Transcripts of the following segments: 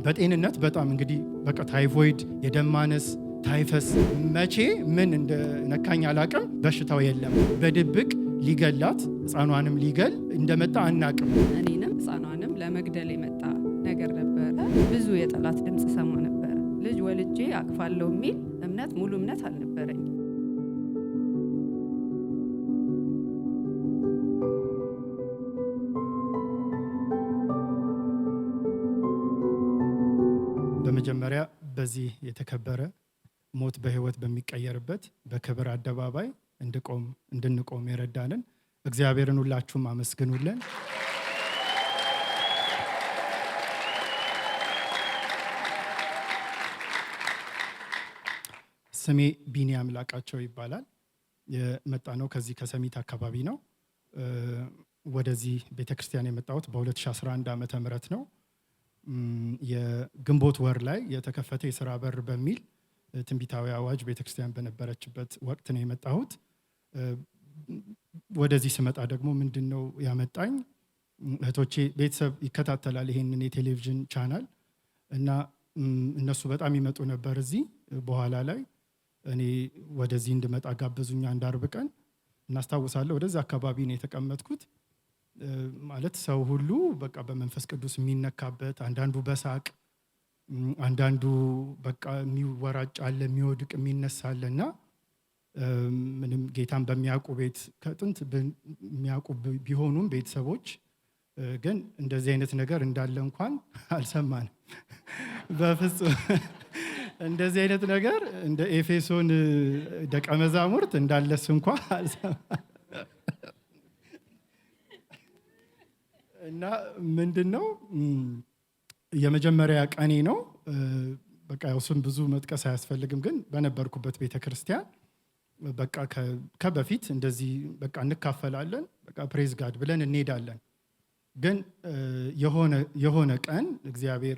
በጤንነት በጣም እንግዲህ በቃ ታይፎይድ፣ የደም ማነስ፣ ታይፈስ መቼ ምን እንደነካኝ አላቅም። በሽታው የለም። በድብቅ ሊገላት ሕፃኗንም ሊገል እንደመጣ አናቅም። እኔንም ሕፃኗንም ለመግደል የመጣ ነገር ነበረ። ብዙ የጠላት ድምፅ ሰማ ነበረ። ልጅ ወልጄ አቅፋለሁ የሚል እምነት ሙሉ እምነት አልነበረኝ። በመጀመሪያ በዚህ የተከበረ ሞት በሕይወት በሚቀየርበት በክብር አደባባይ እንድንቆም የረዳንን እግዚአብሔርን ሁላችሁም አመስግኑልን። ስሜ ቢኒያም ላቃቸው ይባላል። የመጣ ነው ከዚህ ከሰሚት አካባቢ ነው። ወደዚህ ቤተክርስቲያን የመጣሁት በ2011 ዓመተ ምህረት ነው። የግንቦት ወር ላይ የተከፈተ የሥራ በር በሚል ትንቢታዊ አዋጅ ቤተክርስቲያን በነበረችበት ወቅት ነው የመጣሁት። ወደዚህ ስመጣ ደግሞ ምንድን ነው ያመጣኝ? እህቶቼ ቤተሰብ ይከታተላል ይሄንን የቴሌቪዥን ቻናል እና እነሱ በጣም ይመጡ ነበር እዚህ። በኋላ ላይ እኔ ወደዚህ እንድመጣ ጋበዙኝ። አንድ አርብ ቀን እናስታውሳለሁ። ወደዛ አካባቢ ነው የተቀመጥኩት። ማለት ሰው ሁሉ በቃ በመንፈስ ቅዱስ የሚነካበት፣ አንዳንዱ በሳቅ አንዳንዱ በቃ የሚወራጭ አለ፣ የሚወድቅ የሚነሳ አለ እና ምንም ጌታን በሚያውቁ ቤት ከጥንት የሚያውቁ ቢሆኑም ቤተሰቦች ግን እንደዚህ አይነት ነገር እንዳለ እንኳን አልሰማንም። በፍጹም እንደዚህ አይነት ነገር እንደ ኤፌሶን ደቀ መዛሙርት እንዳለስ እንኳን አልሰማንም። እና ምንድን ነው የመጀመሪያ ቀኔ ነው። በቃ ያው ስም ብዙ መጥቀስ አያስፈልግም፣ ግን በነበርኩበት ቤተክርስቲያን በቃ ከበፊት እንደዚህ በቃ እንካፈላለን፣ በቃ ፕሬዝ ጋድ ብለን እንሄዳለን። ግን የሆነ ቀን እግዚአብሔር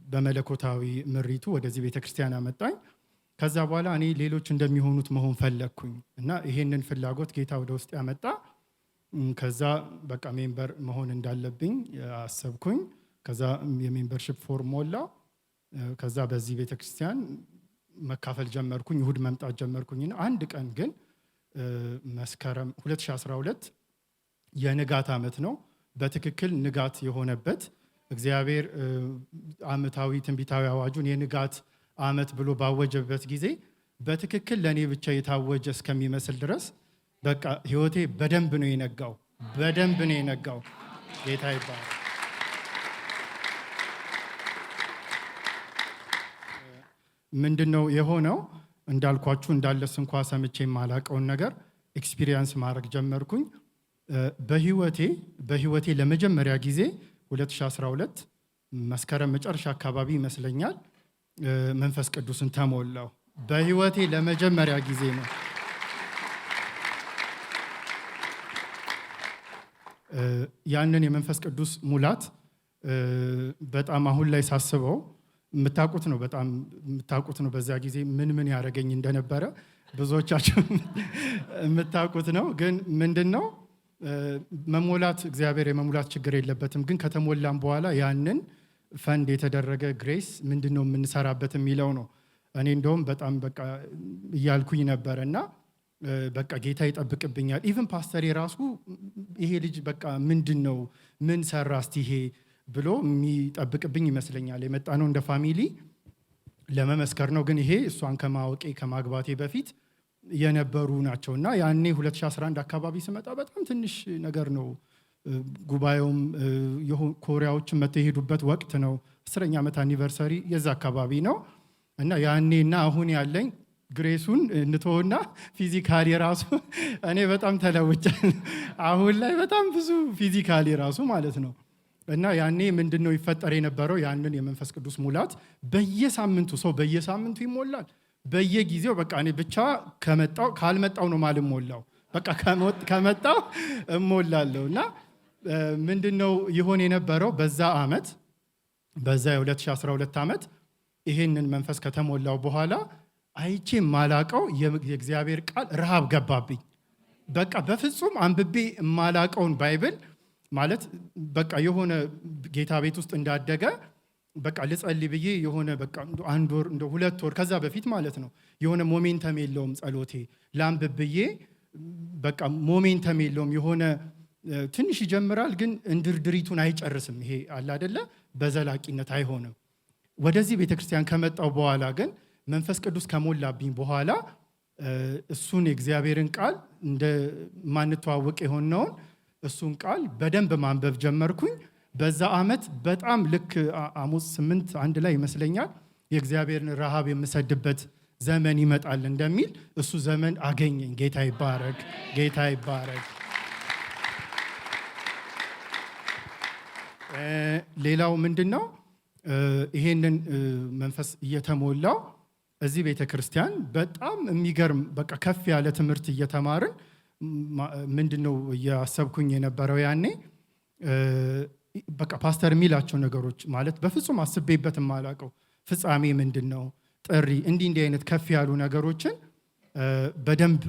በመለኮታዊ ምሪቱ ወደዚህ ቤተክርስቲያን አመጣኝ። ከዛ በኋላ እኔ ሌሎች እንደሚሆኑት መሆን ፈለግኩኝ እና ይሄንን ፍላጎት ጌታ ወደ ውስጥ ያመጣ። ከዛ በቃ ሜምበር መሆን እንዳለብኝ አሰብኩኝ። ከዛ የሜምበርሺፕ ፎርም ሞላ። ከዛ በዚህ ቤተክርስቲያን መካፈል ጀመርኩኝ። እሁድ መምጣት ጀመርኩኝና አንድ ቀን ግን መስከረም 2012 የንጋት ዓመት ነው። በትክክል ንጋት የሆነበት እግዚአብሔር ዓመታዊ ትንቢታዊ አዋጁን የንጋት ዓመት ብሎ ባወጀበት ጊዜ በትክክል ለእኔ ብቻ የታወጀ እስከሚመስል ድረስ በቃ ህይወቴ በደንብ ነው የነጋው። በደንብ ነው የነጋው። ጌታ ይባላል። ምንድነው የሆነው? እንዳልኳችሁ እንዳለስ እንኳ ሰምቼ የማላቀውን ነገር ኤክስፒሪየንስ ማድረግ ጀመርኩኝ። በህይወቴ ለመጀመሪያ ጊዜ 2012 መስከረም መጨረሻ አካባቢ ይመስለኛል መንፈስ ቅዱስን ተሞላው። በህይወቴ ለመጀመሪያ ጊዜ ነው። ያንን የመንፈስ ቅዱስ ሙላት በጣም አሁን ላይ ሳስበው የምታውቁት ነው። በጣም የምታውቁት ነው። በዛ ጊዜ ምን ያደረገኝ እንደነበረ ብዙዎቻችሁ የምታውቁት ነው። ግን ምንድነው መሞላት፣ እግዚአብሔር የመሙላት ችግር የለበትም። ግን ከተሞላም በኋላ ያንን ፈንድ የተደረገ ግሬስ ምንድነው የምንሰራበት የሚለው ነው። እኔ እንደውም በጣም በቃ እያልኩኝ ነበረ እና በቃ ጌታ ይጠብቅብኛል። ኢቭን ፓስተር የራሱ ይሄ ልጅ በቃ ምንድነው ምን ሰራ እስቲ ይሄ ብሎ የሚጠብቅብኝ ይመስለኛል። የመጣ ነው እንደ ፋሚሊ ለመመስከር ነው። ግን ይሄ እሷን ከማወቄ ከማግባቴ በፊት የነበሩ ናቸው እና ያኔ 2011 አካባቢ ስመጣ በጣም ትንሽ ነገር ነው። ጉባኤውም ኮሪያዎችን መተው የሄዱበት ወቅት ነው። 10ኛ ዓመት አኒቨርሰሪ የዛ አካባቢ ነው እና ያኔና አሁን ያለኝ ግሬሱን እንተውና ፊዚካሊ ራሱ እኔ በጣም ተለውጫለሁ። አሁን ላይ በጣም ብዙ ፊዚካሊ ራሱ ማለት ነው። እና ያኔ ምንድነው ይፈጠር የነበረው? ያንን የመንፈስ ቅዱስ ሙላት በየሳምንቱ ሰው በየሳምንቱ ይሞላል። በየጊዜው በቃ እኔ ብቻ ካልመጣው ነው ማለት ሞላው። በቃ ከመጣው እሞላለሁ። እና ምንድነው ይሆን የነበረው? በዛ ዓመት በዛ የ2012 ዓመት ይሄንን መንፈስ ከተሞላው በኋላ አይቼ ማላቀው የእግዚአብሔር ቃል ረሃብ ገባብኝ። በቃ በፍጹም አንብቤ ማላቀውን ባይብል ማለት በቃ የሆነ ጌታ ቤት ውስጥ እንዳደገ በቃ ልጸልይ ብዬ የሆነ በቃ አንድ ወር እንደ 2 ወር ከዛ በፊት ማለት ነው የሆነ ሞሜንተም የለውም ጸሎቴ ላንብብ ብዬ በቃ ሞሜንተም የለውም የሆነ ትንሽ ይጀምራል ግን እንድርድሪቱን አይጨርስም። ይሄ አለ አይደለ በዘላቂነት አይሆንም። ወደዚህ ቤተክርስቲያን ከመጣው በኋላ ግን መንፈስ ቅዱስ ከሞላብኝ በኋላ እሱን የእግዚአብሔርን ቃል እንደ ማንተዋወቅ የሆነውን እሱን ቃል በደንብ ማንበብ ጀመርኩኝ። በዛ ዓመት በጣም ልክ አሞጽ 8:1 ላይ ይመስለኛል የእግዚአብሔርን ረሃብ የምሰድበት ዘመን ይመጣል እንደሚል እሱ ዘመን አገኘኝ። ጌታ ይባረክ፣ ጌታ ይባረክ። ሌላው ምንድነው ይሄንን መንፈስ እየተሞላው እዚህ ቤተክርስቲያን በጣም የሚገርም በቃ ከፍ ያለ ትምህርት እየተማርን ምንድነው እያሰብኩኝ የነበረው ያኔ በቃ ፓስተር የሚላቸው ነገሮች ማለት በፍጹም አስቤበት የማላውቀው ፍጻሜ ምንድነው ጥሪ እንዲህ አይነት ከፍ ያሉ ነገሮችን በደንብ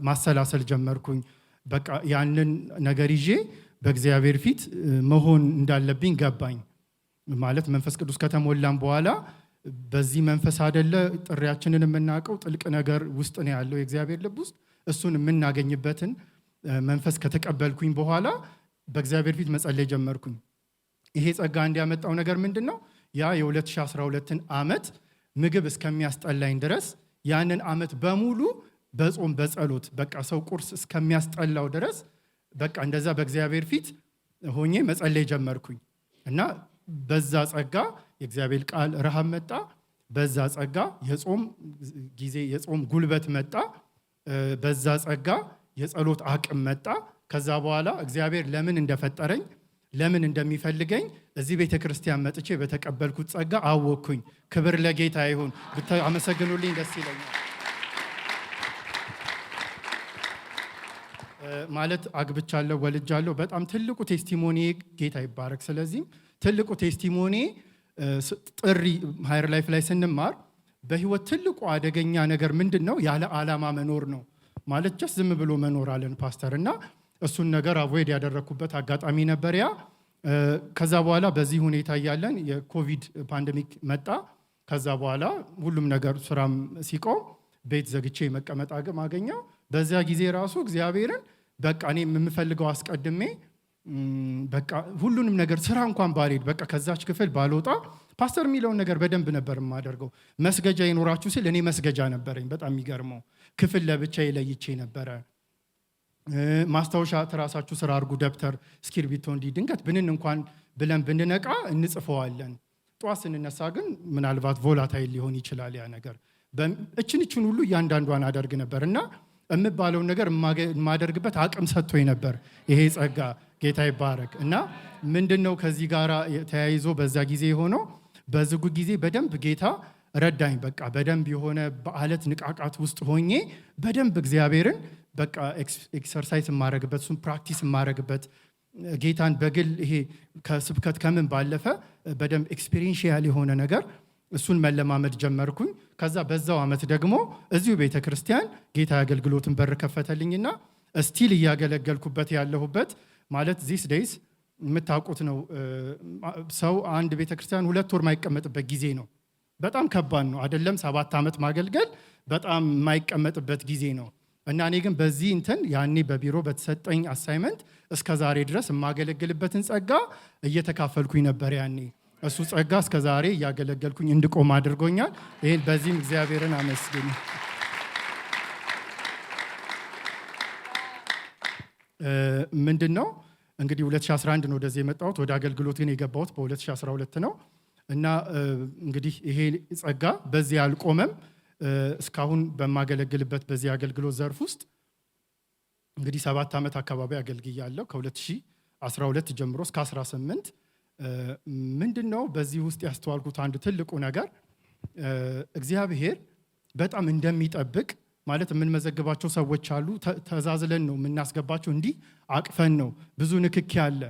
ማሰላሰል ጀመርኩኝ። በቃ ያንን ነገር ይዤ በእግዚአብሔር ፊት መሆን እንዳለብኝ ገባኝ። ማለት መንፈስ ቅዱስ ከተሞላን በኋላ በዚህ መንፈስ አይደለ ጥሪያችንን የምናውቀው ጥልቅ ነገር ውስጥ ነው ያለው የእግዚአብሔር ልብ ውስጥ እሱን የምናገኝበትን መንፈስ ከተቀበልኩኝ በኋላ በእግዚአብሔር ፊት መጸለይ ጀመርኩኝ። ይሄ ጸጋ እንዲያመጣው ነገር ምንድነው ያ የ2012ን ዓመት ምግብ እስከሚያስጠላኝ ድረስ ያንን ዓመት በሙሉ በጾም በጸሎት በቃ ሰው ቁርስ እስከሚያስጠላው ድረስ በቃ እንደዛ በእግዚአብሔር ፊት ሆኜ መጸለይ ጀመርኩኝ እና በዛ ጸጋ የእግዚአብሔር ቃል ረሃብ መጣ። በዛ ጸጋ የጾም ጊዜ የጾም ጉልበት መጣ። በዛ ጸጋ የጸሎት አቅም መጣ። ከዛ በኋላ እግዚአብሔር ለምን እንደፈጠረኝ ለምን እንደሚፈልገኝ እዚህ ቤተክርስቲያን መጥቼ በተቀበልኩት ጸጋ አወቅኩኝ። ክብር ለጌታ ይሁን። አመሰግኑልኝ፣ ደስ ይለኛል። ማለት አግብቻለሁ፣ ወልጃለሁ። በጣም ትልቁ ቴስቲሞኒ ጌታ ይባረክ። ስለዚህ ትልቁ ቴስቲሞኒ ጥሪ ሃየር ላይፍ ላይ ስንማር በህይወት ትልቁ አደገኛ ነገር ምንድነው? ያለ ዓላማ መኖር ነው። ማለት ጀስት ዝም ብሎ መኖር አለን ፓስተር እና እሱን ነገር አቮይድ ያደረኩበት አጋጣሚ ነበር ያ። ከዛ በኋላ በዚህ ሁኔታ እያለን የኮቪድ ፓንደሚክ መጣ። ከዛ በኋላ ሁሉም ነገር ስራም ሲቆም ቤት ዘግቼ መቀመጥ አገኘው። በዚያ ጊዜ ራሱ እግዚአብሔርን በቃ እኔ የምፈልገው አስቀድሜ በቃ ሁሉንም ነገር ስራ እንኳን ባልሄድ በቃ ከዛች ክፍል ባልወጣ ፓስተር የሚለውን ነገር በደንብ ነበር የማደርገው። መስገጃ ይኖራችሁ ሲል እኔ መስገጃ ነበረኝ። በጣም የሚገርመው ክፍል ለብቻዬ ለይቼ ነበረ። ማስታወሻ ትራሳችሁ ስራ አድርጉ፣ ደብተር እስክሪብቶ እንዲህ ድንገት ብንን እንኳን ብለን ብንነቃ እንጽፈዋለን። ጠዋት ስንነሳ ግን ምናልባት ቮላታይል ሊሆን ይችላል ያ ነገር። እችን ሁሉ እያንዳንዷን አደርግ ነበር እና የምባለውን ነገር የማደርግበት አቅም ሰጥቶኝ ነበር ይሄ ጸጋ። ጌታ ይባረክ። እና ምንድነው ከዚህ ጋር ተያይዞ በዛ ጊዜ የሆነው በዝጉ ጊዜ በደንብ ጌታ ረዳኝ። በቃ በደንብ የሆነ በአለት ንቃቃት ውስጥ ሆኜ በደንብ እግዚአብሔርን በቃ ኤክሰርሳይዝ የማረግበት እሱን ፕራክቲስ የማረግበት ጌታን በግል ይሄ ከስብከት ከምን ባለፈ በደንብ ኤክስፔሪንሺያል የሆነ ነገር እሱን መለማመድ ጀመርኩኝ። ከዛ በዛው ዓመት ደግሞ እዚሁ ቤተክርስቲያን ጌታ አገልግሎትን በር ከፈተልኝና ስቲል እያገለገልኩበት ያለሁበት ማለት ዚስ ዴይስ የምታውቁት ነው። ሰው አንድ ቤተክርስቲያን 2 ወር ማይቀመጥበት ጊዜ ነው። በጣም ከባድ ነው አይደለም? 7 ዓመት ማገልገል በጣም የማይቀመጥበት ጊዜ ነው። እና እኔ ግን በዚህ እንትን ያኔ በቢሮ በተሰጠኝ አሳይመንት እስከ ዛሬ ድረስ የማገለግልበትን ጸጋ እየተካፈልኩኝ ነበር ያኔ። እሱ ጸጋ እስከ ዛሬ እያገለገልኩኝ እንድቆም አድርጎኛል። ይሄን በዚህም እግዚአብሔርን አመስግኑ። ምንድነው እንግዲህ 2011 ነው ወደዚህ የመጣሁት። ወደ አገልግሎት ግን የገባሁት በ2012 ነው። እና እንግዲህ ይሄ ጸጋ በዚህ አልቆመም። እስካሁን በማገለግልበት በዚህ አገልግሎት ዘርፍ ውስጥ እንግዲህ 7 ዓመት አካባቢ አገልግያለሁ። ከ2012 ጀምሮ እስከ 18 ምንድነው በዚህ ውስጥ ያስተዋልኩት አንድ ትልቁ ነገር እግዚአብሔር በጣም እንደሚጠብቅ ማለት የምንመዘግባቸው ሰዎች አሉ። ተዛዝለን ነው የምናስገባቸው፣ እንዲህ አቅፈን ነው፣ ብዙ ንክኪ አለ።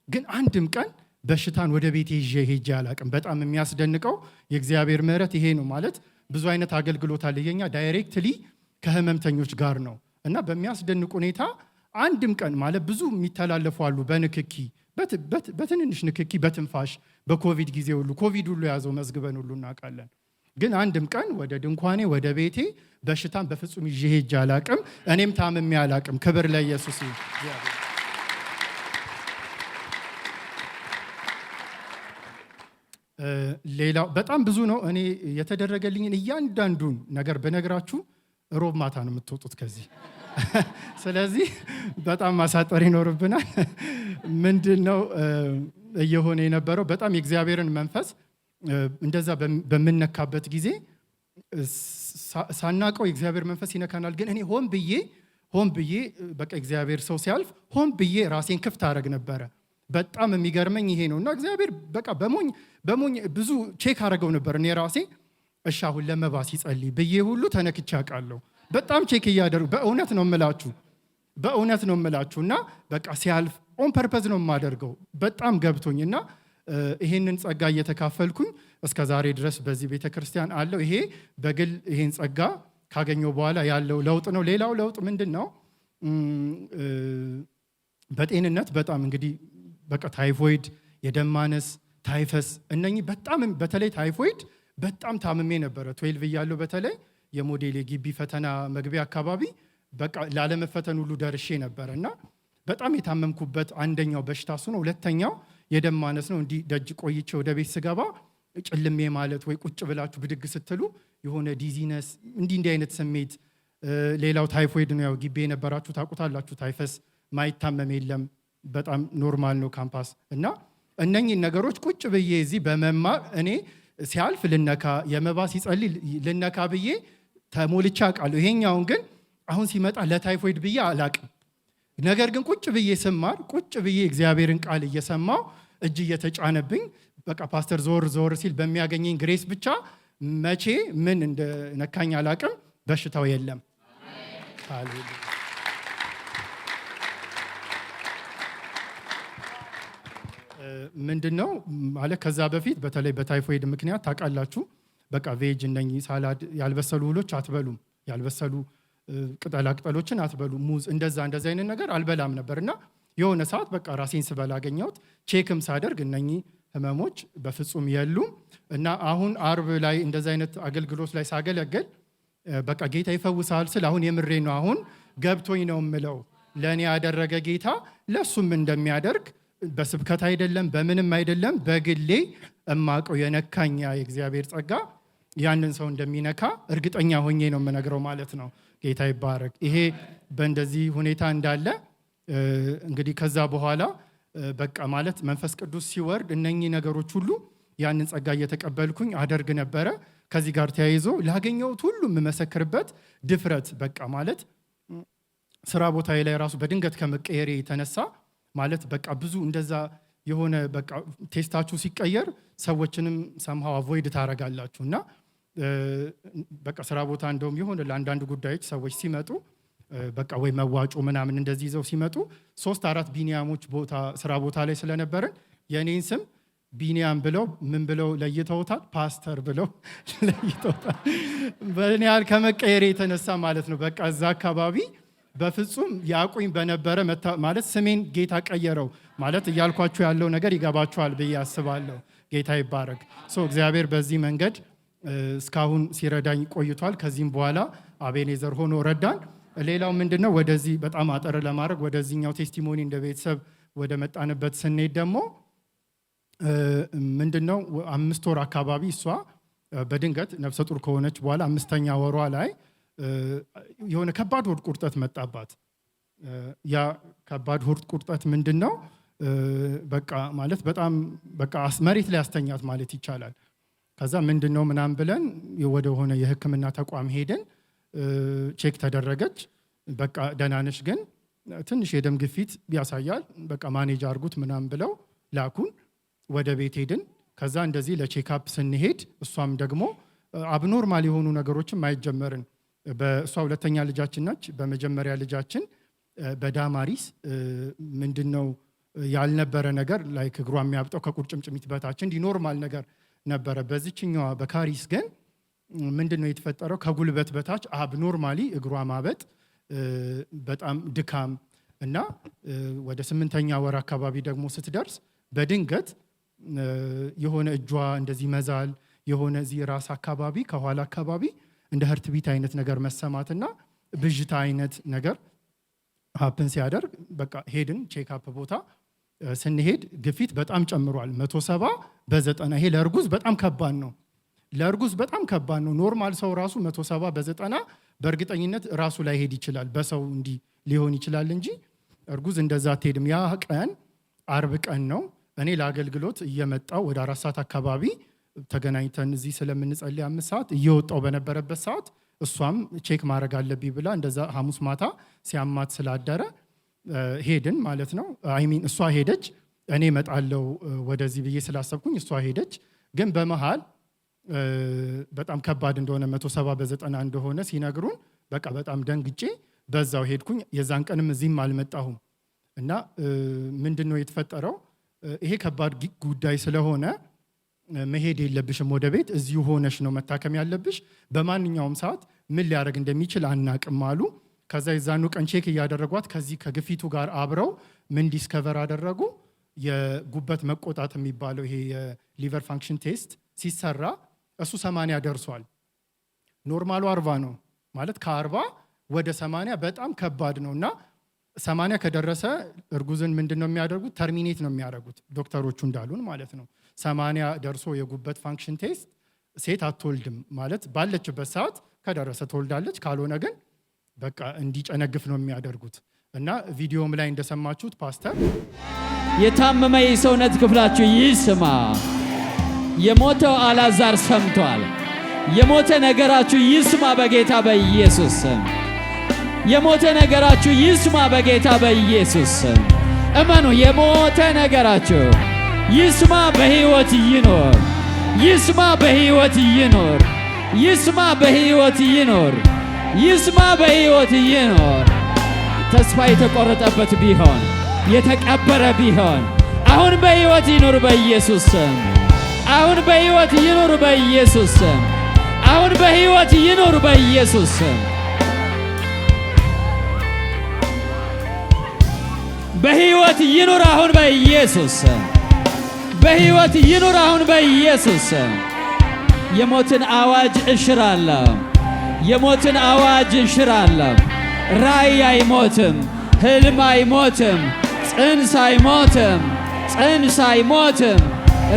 ግን አንድም ቀን በሽታን ወደ ቤቴ ይዤ ሄጄ አላቅም። በጣም የሚያስደንቀው የእግዚአብሔር ምሕረት ይሄ ነው። ማለት ብዙ አይነት አገልግሎት አለ። የኛ ዳይሬክትሊ ከህመምተኞች ጋር ነው እና በሚያስደንቅ ሁኔታ አንድም ቀን ማለት ብዙ የሚተላለፉ አሉ በንክኪ በትንንሽ ንክኪ፣ በትንፋሽ፣ በኮቪድ ጊዜ ሁሉ ኮቪድ ሁሉ ያዘው መዝግበን ሁሉ እናውቃለን። ግን አንድም ቀን ወደ ድንኳኔ ወደ ቤቴ በሽታን በፍጹም ይዤ ሄጄ አላቅም። እኔም ታምሜ አላቅም። ክብር ለኢየሱስ ይሁን። ሌላው በጣም ብዙ ነው። እኔ የተደረገልኝን እያንዳንዱን ነገር በነግራችሁ ሮብ ማታ ነው የምትወጡት ከዚህ። ስለዚህ በጣም ማሳጠር ይኖርብናል። ምንድነው እየሆነ የነበረው? በጣም የእግዚአብሔርን መንፈስ እንደዛ በምነካበት ጊዜ ሳናቀው የእግዚአብሔር መንፈስ ይነካናል። ግን እኔ ሆን ብዬ በቃ እግዚአብሔር ሰው ሲያልፍ ሆን ብዬ ራሴን ክፍት አደረግ ነበረ። በጣም የሚገርመኝ ይሄ ነው። እና እግዚአብሔር በቃ በሞኝ ብዙ ቼክ አደረገው ነበር እኔ ራሴ። እሺ አሁን ለመባ ሲጸልይ ብዬ ሁሉ ተነክቼ አውቃለሁ። በጣም ቼክ እያደረጉ በእውነት ነው የምላችሁ። እና በቃ ሲያልፍ ኦን ፐርፐዝ ነው የማደርገው። በጣም ገብቶኝ እና ይሄንን ጸጋ እየተካፈልኩኝ እስከ ዛሬ ድረስ በዚህ ቤተክርስቲያን አለው። ይሄ በግል ይሄን ጸጋ ካገኘው በኋላ ያለው ለውጥ ነው። ሌላው ለውጥ ምንድን ነው? በጤንነት በጣም እንግዲህ በቃ ታይፎይድ፣ የደም ማነስ፣ ታይፈስ እነኚህ በጣም በተለይ ታይፎይድ በጣም ታምሜ ነበረ። 12 እያለሁ በተለይ የሞዴል የግቢ ፈተና መግቢያ አካባቢ በቃ ላለመፈተን ሁሉ ደርሼ ነበረ እና በጣም የታመምኩበት አንደኛው በሽታ እሱ ነው። ሁለተኛው የደም ማነስ ነው። እንዲህ ደጅ ቆይቼ ወደ ቤት ስገባ ጭልሜ ማለት ወይ ቁጭ ብላችሁ ብድግ ስትሉ የሆነ ዲዚነስ እንዲህ አይነት ስሜት። ሌላው ታይፎይድ ነው። ያው ግቢ የነበራችሁ ታውቁታላችሁ። ታይፈስ ማይታመም የለም። በጣም ኖርማል ነው ካምፓስ። እና እነኚህ ነገሮች ቁጭ ብዬ እዚህ በመማር እኔ ሲያልፍ ልነካ የመባ ሲጸልይ ልነካ ብዬ ተሞልቼ አውቃለሁ። ይሄኛውን ግን አሁን ሲመጣ ለታይፎይድ ብዬ አላቅም። ነገር ግን ቁጭ ብዬ ስማር ቁጭ ብዬ እግዚአብሔርን ቃል እየሰማው እጅ እየተጫነብኝ በቃ ፓስተር ዞር ሲል በሚያገኘኝ ግሬስ ብቻ መቼ ምን እንደነካኝ አላቅም። በሽታው የለም። ሃሌሉያ። ምንድነው ማለት ከዛ በፊት በተለይ በታይፎይድ ምክንያት ታውቃላችሁ፣ በቃ ቬጅ እነኚህ ሳላድ ያልበሰሉ እህሎች አትበሉም፣ ያልበሰሉ ቅጠሎችን አትበሉ፣ ሙዝ እንደዛ አይነት ነገር አልበላም ነበርና የሆነ ሰዓት በቃ ራሴን ስበላ አገኘሁት። ቼክም ሳደርግ እነኚህ ህመሞች በፍጹም የሉም። እና አሁን አርብ ላይ እንደዛ አይነት አገልግሎት ላይ ሳገለግል በቃ ጌታ ይፈውሳል ስል አሁን የምሬ ነው። አሁን ገብቶኝ ነው የምለው ለእኔ ያደረገ ጌታ ለሱም እንደሚያደርግ በስብከት አይደለም በምንም አይደለም፣ በግሌ እማቀው የነካኛ የእግዚአብሔር ጸጋ ያንን ሰው እንደሚነካ እርግጠኛ ሆኜ ነው የምነግረው ማለት ነው። ጌታ ይባረክ። ይሄ በእንደዚህ ሁኔታ እንዳለ እንግዲህ ከዛ በኋላ በቃ ማለት መንፈስ ቅዱስ ሲወርድ እነኚህ ነገሮች ሁሉ ያንን ጸጋ እየተቀበልኩኝ አደርግ ነበረ። ከዚህ ጋር ተያይዞ ላገኘሁት ሁሉ የምመሰክርበት ድፍረት በቃ ማለት ስራ ቦታዬ ላይ ራሱ በድንገት ከመቀየሬ የተነሳ ማለት በቃ ብዙ እንደዛ የሆነ በቃ ቴስታችሁ ሲቀየር ሰዎችንም ሰምሃው አቮይድ ታረጋላችሁ። እና በቃ ስራ ቦታ እንደውም የሆነ ለአንዳንድ ጉዳዮች ሰዎች ሲመጡ በቃ ወይ መዋጮ ምናምን እንደዚህ ይዘው ሲመጡ 3-4 ቢኒያሞች ስራ ቦታ ላይ ስለነበረን የኔን ስም ቢኒያም ብለው ምን ብለው ለይተውታል? ፓስተር ብለው ለይተውታል። በእኔ ያህል ከመቀየሬ የተነሳ ማለት ነው። በቃ እዛ አካባቢ በፍጹም ያቁኝ በነበረ ማለት ስሜን ጌታ ቀየረው ማለት እያልኳችሁ ያለው ነገር ይገባችኋል ብዬ አስባለሁ። ጌታ ይባረክ። እግዚአብሔር በዚህ መንገድ እስካሁን ሲረዳኝ ቆይቷል። ከዚህም በኋላ አቤኔዘር ሆኖ ረዳን። ሌላው ምንድነው ወደዚህ በጣም አጠር ለማድረግ ወደዚህኛው ቴስቲሞኒ እንደ ቤተሰብ ወደ መጣንበት ስንሄድ ደግሞ ምንድነው 5 ወር አካባቢ እሷ በድንገት ነፍሰ ጡር ከሆነች በኋላ 5ኛ ወሯ ላይ የሆነ ከባድ ሆድ ቁርጠት መጣባት። ያ ከባድ ሆድ ቁርጠት ምንድነው በቃ ማለት በጣም በቃ መሬት ላይ ያስተኛት ማለት ይቻላል። ከዛ ምንድነው ምናምን ብለን ወደ ሆነ የሕክምና ተቋም ሄደን ቼክ ተደረገች። በቃ ደህና ነሽ፣ ግን ትንሽ የደም ግፊት ያሳያል፣ በቃ ማኔጅ አርጉት ምናምን ብለው ላኩን። ወደ ቤት ሄድን። ከዛ እንደዚህ ለቼክአፕ ስንሄድ እሷም ደግሞ አብኖርማል የሆኑ ነገሮችን ማየት ጀመርን። በእሷ 2ኛ ልጃችን ናች። በመጀመሪያ ልጃችን በዳማሪስ ምንድነው ያልነበረ ነገር ላይ እግሯ የሚያብጠው ከቁርጭምጭሚት በታች እንዲህ ኖርማል ነገር ነበረ። በዚችኛዋ በካሪስ ግን ምንድነው የተፈጠረው? ከጉልበት በታች አብኖርማሊ እግሯ ማበጥ፣ በጣም ድካም እና ወደ 8ኛ ወር አካባቢ ደግሞ ስትደርስ በድንገት የሆነ እጇ እንደዚህ መዛል የሆነ እዚህ ራስ አካባቢ ከኋላ አካባቢ እንደ ህርት ቢት አይነት ነገር መሰማትና ብዥታ አይነት ነገር ሀፕን ሲያደርግ በቃ ሄድን ቼክአፕ ቦታ ስንሄድ ግፊት በጣም ጨምሯል 170/90 ይሄ ለእርጉዝ በጣም ከባድ ነው ለእርጉዝ በጣም ከባድ ነው ኖርማል ሰው ራሱ 170/90 በእርግጠኝነት ራሱ ላይ ሄድ ይችላል በሰው እንዲ ሊሆን ይችላል እንጂ እርጉዝ እንደዛ አትሄድም ያ ቀን አርብ ቀን ነው እኔ ለአገልግሎት እየመጣው ወደ 4 ሰዓት አካባቢ ተገናኝተን እዚህ ስለምንጸልይ 5 ሰዓት እየወጣው በነበረበት ሰዓት እሷም ቼክ ማድረግ አለብኝ ብላ እንደዛ ሐሙስ ማታ ሲያማት ስላደረ ሄድን ማለት ነው አይሚን እሷ ሄደች እኔ መጣለው ወደዚህ ብዬ ስላሰብኩኝ እሷ ሄደች ግን በመሃል በጣም ከባድ እንደሆነ 170/90 እንደሆነ ሲነግሩን በቃ በጣም ደንግጬ በዛው ሄድኩኝ የዛን ቀንም እዚህም አልመጣሁም እና ምንድነው የተፈጠረው ይሄ ከባድ ጉዳይ ስለሆነ መሄድ የለብሽም ወደ ቤት እዚሁ ሆነሽ ነው መታከም ያለብሽ በማንኛውም ሰዓት ምን ሊያደርግ እንደሚችል አናቅም አሉ ከዛ የዛኑ ቀን ቼክ ያደረጓት ከዚህ ከግፊቱ ጋር አብረው ምን ዲስከቨር አደረጉ የጉበት መቆጣት የሚባለው ይሄ የሊቨር ፋንክሽን ቴስት ሲሰራ እሱ 80 ደርሷል ኖርማሉ 40 ነው ማለት ከ40 ወደ 80 በጣም ከባድ ነውና 80 ከደረሰ እርጉዝን ምንድነው የሚያደርጉት ተርሚኔት ነው የሚያደርጉት ዶክተሮቹ እንዳሉን ማለት ነው 80 ደርሶ የጉበት ፋንክሽን ቴስት ሴት አትወልድም ማለት ባለችበት ሰዓት ከደረሰ ትወልዳለች ካልሆነ ግን በቃ እንዲጨነግፍ ነው የሚያደርጉት እና ቪዲዮም ላይ እንደሰማችሁት ፓስተር የታመመ የሰውነት ክፍላችሁ ይስማ የሞተው አላዛር ሰምቷል የሞተ ነገራችሁ ይስማ በጌታ በኢየሱስ ስም የሞተ ነገራችሁ ይስማ በጌታ በኢየሱስ ስም እመኑ የሞተ ነገራችሁ ይስማ በህይወት ይኖር ይስማ በህይወት ይኖር ይስማ በህይወት ይኖር ይስማ በህይወት ይኖር ተስፋ የተቆረጠበት ቢሆን የተቀበረ ቢሆን አሁን በህይወት ይኖር በኢየሱስ ስም አሁን በህይወት ይኖር በኢየሱስ ስም አሁን በህይወት ይኖር በኢየሱስ ስም በህይወት ይኖር አሁን በኢየሱስ ስም በህይወት ይኖር አሁን በኢየሱስ ስም የሞትን አዋጅ እሽራለሁ የሞትን አዋጅ እሽራለሁ ራእይ አይሞትም ህልም አይሞትም ጽንስ አይሞትም ጽንስ አይሞትም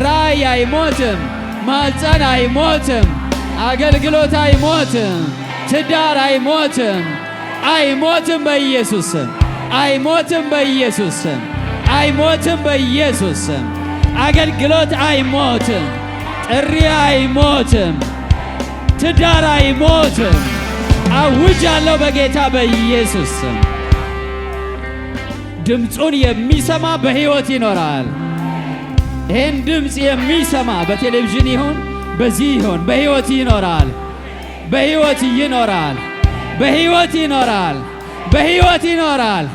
ራእይ አይሞትም ማህፀን አይሞትም አገልግሎት አይሞትም ትዳር አይሞትም አይሞትም በኢየሱስ ስም አይሞትም በኢየሱስ ስም አይሞትም በኢየሱስ ስም አገልግሎት አይሞትም ጥሪ አይሞትም ትዳር አይሞትም አውጃለሁ በጌታ በኢየሱስ ስም ድምፁን የሚሰማ በህይወት ይኖራል ይህን ድምፅ የሚሰማ በቴሌቪዥን ይሁን በዚህ ይሁን በህይወት ይኖራል በህይወት ይኖራል በህይወት ይኖራል በህይወት ይኖራል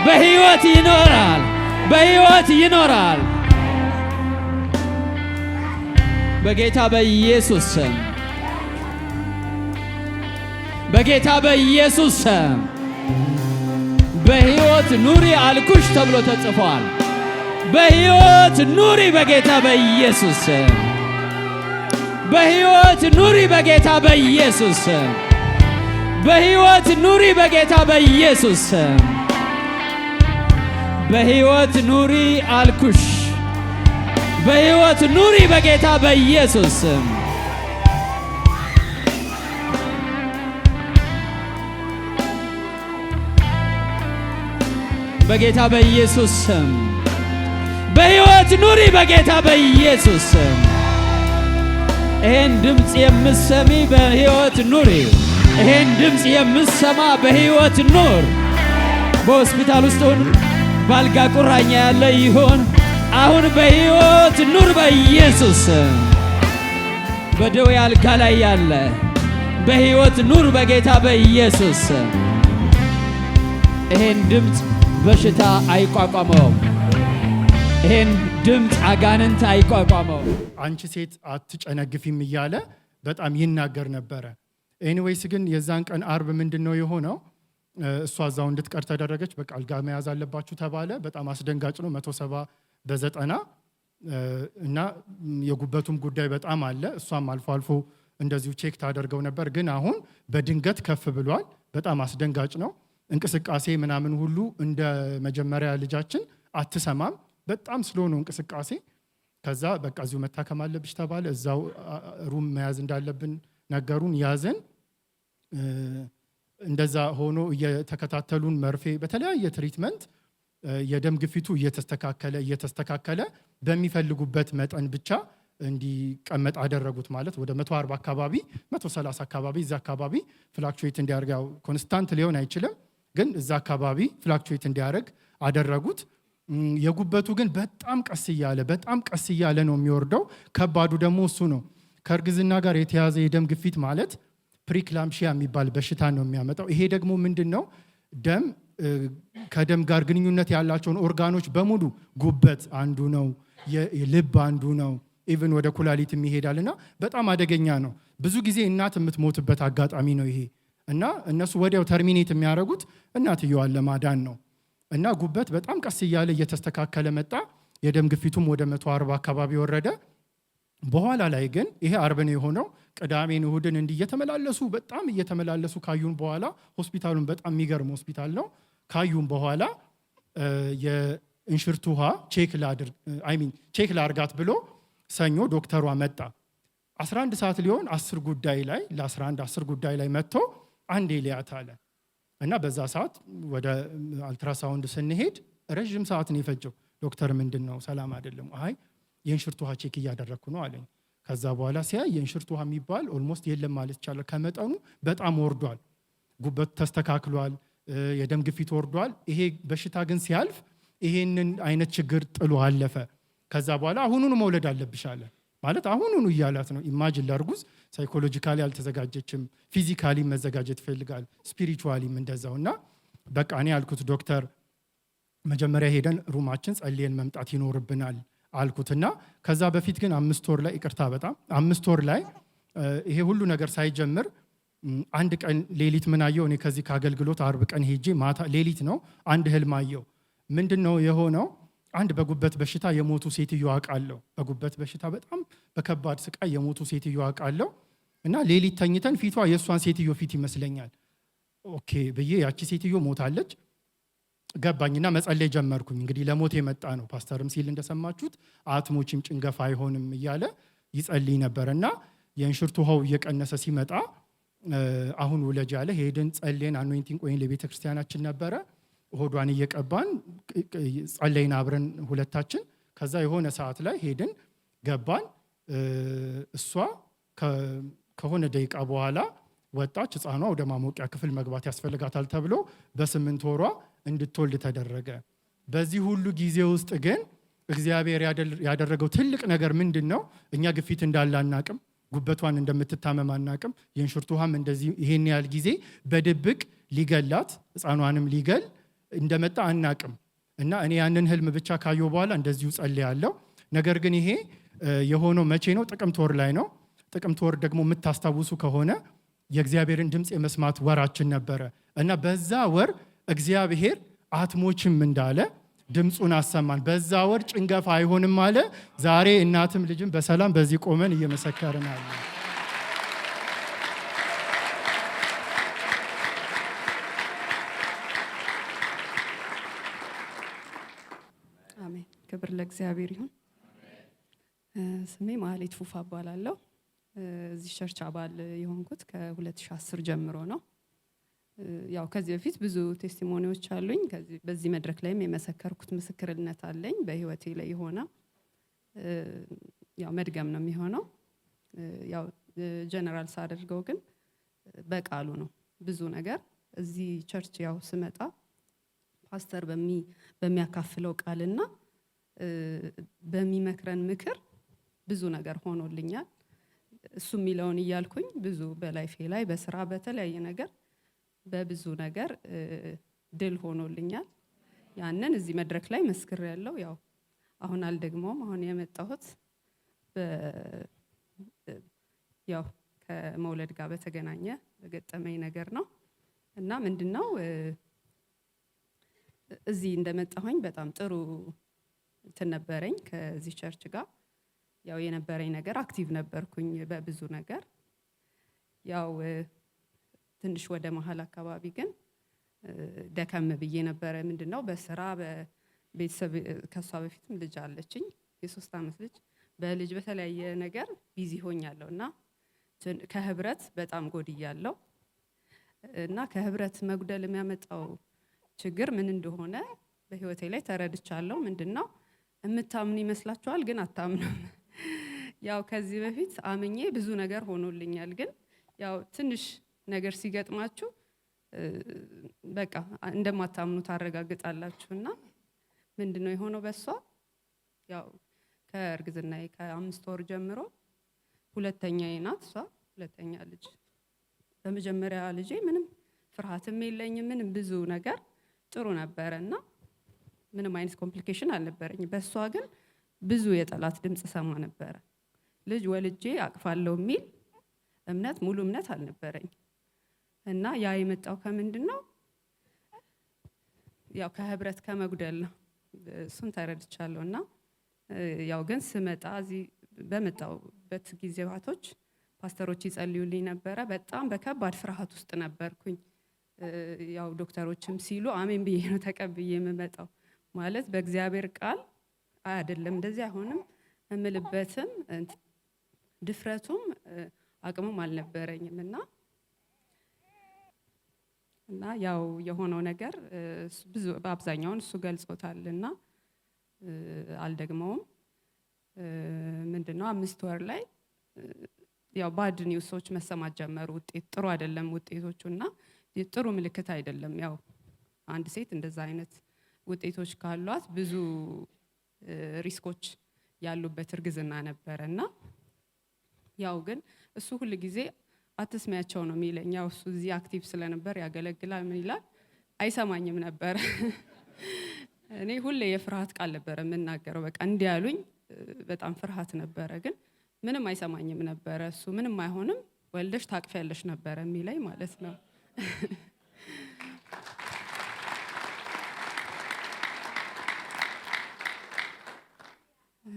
በህይወት ይኖራል በህይወት ይኖራል በጌታ በኢየሱስ ስም በጌታ በኢየሱስ ስም በህይወት ኑሪ አልኩሽ ተብሎ ተጽፏል በህይወት ኑሪ በጌታ በኢየሱስ ስም በህይወት ኑሪ በጌታ በኢየሱስ ስም በህይወት ኑሪ በጌታ በኢየሱስ ስም በህይወት ኑሪ አልኩሽ በህይወት ኑሪ በጌታ በኢየሱስ ስም በጌታ በኢየሱስ ስም በህይወት ኑሪ በጌታ በኢየሱስ ስም ይሄን ድምጽ የምትሰሚ በህይወት ኑሪ ይሄን ድምጽ የምትሰማ በህይወት ኑር በሆስፒታል ውስጥ ሆነ ባልጋ ቁራኛ ያለ ይሆን አሁን በህይወት ኑር በኢየሱስ ስም በደዌ አልጋ ላይ ያለ በህይወት ኑር በጌታ በኢየሱስ ስም ይሄን ድምጽ በሽታ አይቋቋመው ይሄን ድምጽ አጋንንት አይቋቋመው አንቺ ሴት አትጨነግፊም እያለ በጣም ይናገር ነበረ ኤኒዌይስ ግን የዛን ቀን አርብ ምንድነው የሆነው እሷ እዛው እንድትቀር ተደረገች። በቃ አልጋ መያዝ አለባችሁ ተባለ። በጣም አስደንጋጭ ነው። 170 በ90 እና የጉበቱም ጉዳይ በጣም አለ። እሷም አልፎ አልፎ እንደዚሁ ቼክ ታደርገው ነበር። ግን አሁን በድንገት ከፍ ብሏል። በጣም አስደንጋጭ ነው። እንቅስቃሴ ምናምን ሁሉ እንደ መጀመሪያ ልጃችን አትሰማም። በጣም ስሎ ነው እንቅስቃሴ። ከዛ በቃ እዚሁ መታከም አለብሽ ተባለ። እዛው ሩም መያዝ እንዳለብን ነገሩን፣ ያዘን። እንደዛ ሆኖ እየተከታተሉን መርፌ፣ በተለያየ ትሪትመንት የደም ግፊቱ እየተስተካከለ በሚፈልጉበት መጠን ብቻ እንዲቀመጥ አደረጉት። ማለት ወደ 140 አካባቢ 130 አካባቢ እዛ አካባቢ ፍላክቹዌት እንዲያደርግ፣ ያው ኮንስታንት ሊሆን አይችልም፣ ግን እዛ አካባቢ ፍላክቹዌት እንዲያደርግ አደረጉት። የጉበቱ ግን በጣም ቀስ እያለ ነው የሚወርደው። ከባዱ ደግሞ እሱ ነው። ከእርግዝና ጋር የተያዘ የደም ግፊት ማለት ፕሪክላምሺያ የሚባል በሽታ ነው የሚያመጣው። ይሄ ደግሞ ምንድን ነው? ደም ከደም ጋር ግንኙነት ያላቸውን ኦርጋኖች በሙሉ፣ ጉበት አንዱ ነው፣ ልብ አንዱ ነው፣ ኢቭን ወደ ኩላሊት ይሄዳል እና በጣም አደገኛ ነው። ብዙ ጊዜ እናት የምትሞትበት አጋጣሚ ነው ይሄ እና እነሱ ወዲያው ተርሚኔት የሚያደርጉት እናትየዋን ለማዳን ነው። እና ጉበት በጣም ቀስ እያለ እየተስተካከለ መጣ። የደም ግፊቱም ወደ 140 አካባቢ ወረደ። በኋላ ላይ ግን ይሄ አርብ ነው የሆነው። ቅዳሜን እሁድን እንዲህ እየተመላለሱ ካዩን በኋላ ሆስፒታሉን በጣም የሚገርም ሆስፒታል ነው። ካዩን በኋላ የእንሽርት ውሃ ቼክ ላርጋት ብሎ ሰኞ ዶክተሯ መጣ። 11 ሰዓት ሊሆን 10 ጉዳይ ላይ ለ11 ጉዳይ ላይ መጥቶ አንዴ ሊያት አለ እና በዛ ሰዓት ወደ አልትራሳውንድ ስንሄድ ረዥም ሰዓት ነው የፈጀው። ዶክተር ምንድን ነው? ሰላም አይደለም። አይ የእንሽርት ውሃ ቼክ እያደረግኩ ነው አለኝ። ከዛ በኋላ ሲያይ የእንሽርት ውሃ የሚባል ኦልሞስት የለም ማለት ይቻላል። ከመጠኑ በጣም ወርዷል። ጉበቱ ተስተካክሏል። የደም ግፊት ወርዷል። ይሄ በሽታ ግን ሲያልፍ ይሄንን አይነት ችግር ጥሎ አለፈ። ከዛ በኋላ አሁኑኑ መውለድ አለብሽ አለ። ማለት አሁኑኑ እያላት ነው። ኢማጅን ለእርጉዝ ሳይኮሎጂካሊ አልተዘጋጀችም። ፊዚካሊ መዘጋጀት ይፈልጋል፣ ስፒሪቹዋሊም እንደዛው። እና በቃ እኔ ያልኩት ዶክተር መጀመሪያ ሄደን ሩማችን ጸልየን መምጣት ይኖርብናል አልኩትና ከዛ በፊት ግን 5 ወር ላይ ይቅርታ፣ በጣም 5 ወር ላይ ይሄ ሁሉ ነገር ሳይጀምር አንድ ቀን ሌሊት ምን አየው? እኔ ከዚህ ከአገልግሎት አርብ ቀን ሄጄ ማታ ሌሊት ነው አንድ ህልም አየው። ምንድን ነው የሆነው? አንድ በጉበት በሽታ የሞቱ ሴትዮ አውቃለሁ። በጉበት በሽታ በጣም በከባድ ስቃይ የሞቱ ሴትዮ አውቃለሁ። እና ሌሊት ተኝተን ፊቷ የእሷን ሴትዮ ፊት ይመስለኛል። ኦኬ ብዬ ያቺ ሴትዮ ሞታለች ገባኝና መጸለይ ጀመርኩኝ። እንግዲህ ለሞት የመጣ ነው። ፓስተርም ሲል እንደሰማችሁት አትሞችም፣ ጭንገፋ አይሆንም እያለ ይጸልይ ነበር። እና የእንሽርት ውሃው እየቀነሰ ሲመጣ አሁን ውለጅ ያለ ሄድን፣ ጸልየን። አኖይንቲንግ ኦይል ለቤተ ክርስቲያናችን ነበረ። ሆዷን እየቀባን ጸለይን አብረን ሁለታችን። ከዛ የሆነ ሰዓት ላይ ሄድን ገባን። እሷ ከሆነ ደቂቃ በኋላ ወጣች። ህፃኗ ወደ ማሞቂያ ክፍል መግባት ያስፈልጋታል ተብሎ በ8 ወሯ እንድትወልድ ተደረገ። በዚህ ሁሉ ጊዜ ውስጥ ግን እግዚአብሔር ያደረገው ትልቅ ነገር ምንድን ነው? እኛ ግፊት እንዳለ አናቅም፣ ጉበቷን እንደምትታመም አናቅም። የእንሽርት ውሃም እንደዚህ ይሄን ያህል ጊዜ በድብቅ ሊገላት ህፃኗንም ሊገል እንደመጣ አናቅም። እና እኔ ያንን ህልም ብቻ ካየሁ በኋላ እንደዚሁ ጸልያለሁ። ነገር ግን ይሄ የሆነው መቼ ነው? ጥቅምት ወር ላይ ነው። ጥቅምት ወር ደግሞ የምታስታውሱ ከሆነ የእግዚአብሔርን ድምፅ የመስማት ወራችን ነበረ እና በዛ ወር እግዚአብሔር አትሞችም እንዳለ ድምፁን አሰማን። በዛ ወር ጭንገፋ አይሆንም አለ። ዛሬ እናትም ልጅም በሰላም በዚህ ቆመን እየመሰከርን አለ። አሜን። ክብር ለእግዚአብሔር ይሁን። ስሜ ማህሌት ፉፋ እባላለሁ። እዚህ ቸርች አባል የሆንኩት ከ2010 ጀምሮ ነው። ያው ከዚህ በፊት ብዙ ቴስቲሞኒዎች አሉኝ። በዚህ መድረክ ላይም የመሰከርኩት ምስክርነት አለኝ በህይወቴ ላይ የሆነ ያው መድገም ነው የሚሆነው። ያው ጀነራል ሳደርገው ግን በቃሉ ነው ብዙ ነገር። እዚህ ቸርች ያው ስመጣ ፓስተር በሚያካፍለው ቃልና በሚመክረን ምክር ብዙ ነገር ሆኖልኛል። እሱ የሚለውን እያልኩኝ ብዙ በላይፌ ላይ በስራ በተለያየ ነገር በብዙ ነገር ድል ሆኖልኛል። ያንን እዚህ መድረክ ላይ መስክሬያለሁ። ያው አሁን አልደግሞም። አሁን የመጣሁት ያው ከመውለድ ጋር በተገናኘ በገጠመኝ ነገር ነው። እና ምንድነው እዚህ እንደመጣሁኝ በጣም ጥሩ እንትን ነበረኝ ከዚህ ቸርች ጋር ያው የነበረኝ ነገር አክቲቭ ነበርኩኝ በብዙ ነገር። ያው ትንሽ ወደ መሀል አካባቢ ግን ደከም ብዬ ነበረ። ምንድነው በስራ በቤተሰብ ከሷ በፊትም ልጅ አለችኝ የ3 ዓመት ልጅ። በልጅ በተለያየ ነገር ቢዚ ሆኛለሁ እና ከህብረት በጣም ጎድያለሁ እና ከህብረት መጉደል የሚያመጣው ችግር ምን እንደሆነ በህይወቴ ላይ ተረድቻለሁ። ምንድነው የምታምኑ ይመስላችኋል ግን አታምኑም። ያው ከዚህ በፊት አምኜ ብዙ ነገር ሆኖልኛል። ግን ያው ትንሽ ነገር ሲገጥማችሁ በቃ እንደማታምኑ ታረጋግጣላችሁና ምንድነው የሆነው በሷ ያው ከእርግዝናዬ ከ5 ወር ጀምሮ ሁለተኛዬ ናት እሷ ሁለተኛ ልጅ። በመጀመሪያ ልጄ ምንም ፍርሃትም የለኝም ምንም ብዙ ነገር ጥሩ ነበርና ምንም አይነት ኮምፕሊኬሽን አልነበረኝም። በሷ ግን ብዙ የጠላት ድምጽ ሰማ ነበር። ልጅ ወልጄ አቅፋለሁ የሚል እምነት ሙሉ እምነት አልነበረኝ እና ያ የመጣው ከምንድነው ያው ከህብረት ከመጉደል ነው። እሱን ተረድቻለሁና ያው ግን ስመጣ እዚህ በመጣሁበት ጊዜያቶች ፓስተሮች ይጸልዩልኝ ነበረ። በጣም በከባድ ፍርሃት ውስጥ ነበርኩኝ። ያው ዶክተሮችም ሲሉ አሜን ብዬ ነው ተቀብዬ የምመጣው። ማለት በእግዚአብሔር ቃል አይደለም እንደዚህ አይሆንም እምልበትም ድፍረቱም አቅሙም አልነበረኝም እና ያው የሆነው ነገር ብዙ በአብዛኛውን እሱ ገልጾታልና አልደግመውም። ምንድነው 5 ወር ላይ ያው ባድ ኒውሶች መሰማት ጀመሩ። ውጤት ጥሩ አይደለም ውጤቶቹና ጥሩ ምልክት አይደለም። ያው አንድ ሴት እንደዛ አይነት ውጤቶች ካሏት ብዙ ሪስኮች ያሉበት እርግዝና ነበርና ያው ግን እሱ ሁሉ ጊዜ አትስሚያቸው ነው የሚለኝ። ያው እሱ እዚህ አክቲቭ ስለነበር ያገለግላል ምን ይላል አይሰማኝም ነበር። እኔ ሁሌ የፍርሃት ቃል ነበር የምናገረው። በቃ እንዲያሉኝ በጣም ፍርሃት ነበረ። ግን ምንም አይሰማኝም ነበረ። እሱ ምንም አይሆንም ወልደሽ ታቅፊያለሽ ነበር የሚለኝ ማለት ነው።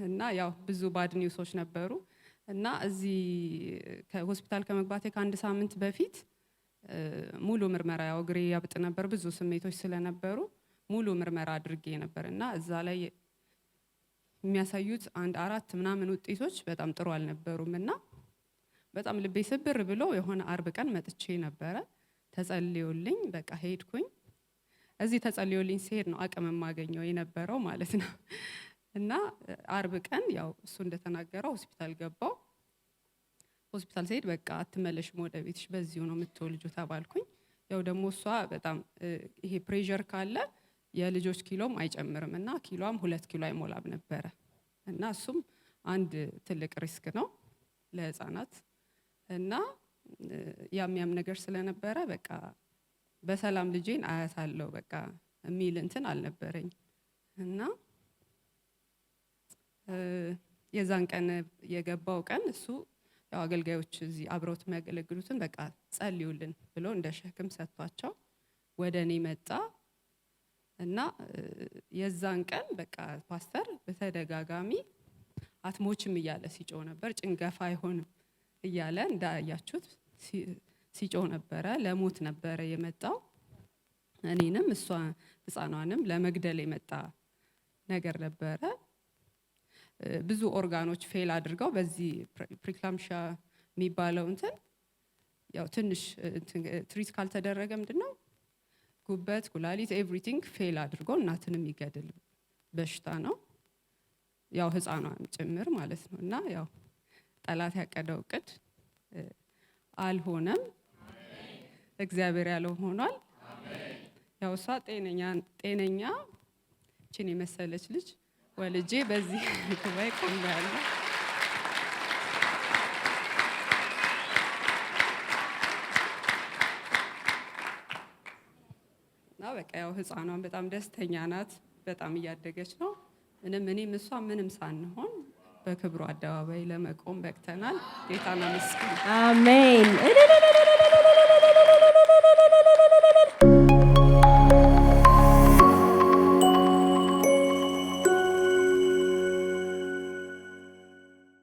እና ያው ብዙ ባድ ኒውሶች ነበሩ እና እዚህ ከሆስፒታል ከመግባቴ ከ1 ሳምንት በፊት ሙሉ ምርመራ ያው እግሬ ያብጥ ነበር ብዙ ስሜቶች ስለነበሩ ሙሉ ምርመራ አድርጌ ነበርና እዛ ላይ የሚያሳዩት 4 ምናምን ውጤቶች በጣም ጥሩ አልነበሩምና በጣም ልቤ ስብር ብሎ የሆነ አርብ ቀን መጥቼ ነበረ። ተጸልዮልኝ በቃ ሄድኩኝ። እዚህ ተጸልዮልኝ ሲሄድ ነው አቅም ማገኘው የነበረው ማለት ነው። እና አርብ ቀን ያው እሱ እንደተናገረው ሆስፒታል ገባው። ሆስፒታል ሲሄድ በቃ አትመለሽም ወደ ቤትሽ በዚሁ ነው የምትወልጁ ተባልኩኝ። ያው ደግሞ እሷ በጣም ይሄ ፕሬሸር ካለ የልጆች ኪሎም አይጨምርም እና ኪሎም 2 ኪሎ አይሞላም ነበረ እና እሱም አንድ ትልቅ ሪስክ ነው ለህፃናት እና ያም ነገር ስለነበረ በቃ በሰላም ልጄን አያታለሁ በቃ የሚል እንትን አልነበረኝ እና የዛን ቀን የገባው ቀን እሱ ያው አገልጋዮች እዚህ አብረውት የሚያገለግሉትን በቃ ጸልዩልን ብሎ እንደ ሸክም ሰጥቷቸው ወደ እኔ መጣ እና የዛን ቀን በቃ ፓስተር በተደጋጋሚ አትሞችም እያለ ሲጮህ ነበር። ጭንገፋ አይሆንም እያለ እንዳያችሁት ሲጮህ ነበረ። ለሞት ነበረ የመጣው። እኔንም እሷ ህፃኗንም ለመግደል የመጣ ነገር ነበረ። ብዙ ኦርጋኖች ፌል አድርገው በዚህ ፕሪክላምሺያ የሚባለው እንትን ያው ትንሽ ትሪት ካልተደረገ ምንድነው ጉበት፣ ኩላሊት ኤቭሪቲንግ ፌል አድርጎ እናትን የሚገድል በሽታ ነው። ያው ህፃኗን ጭምር ማለት ነው እና ያው ጠላት ያቀደው እቅድ አልሆነም። እግዚአብሔር ያለው ሆኗል። ያው እሷ ጤነኛ እቺን የመሰለች ልጅ ወልጄ በዚህ ጉባኤ ቆሜያለሁ። እና በቃ ያው ህፃኗን በጣም ደስተኛ ናት። በጣም እያደገች ነው። እኔም እሷ ምንም ሳንሆን በክብሩ አደባባይ ለመቆም በቅተናል። ጌታን አመስግኑ። አሜን።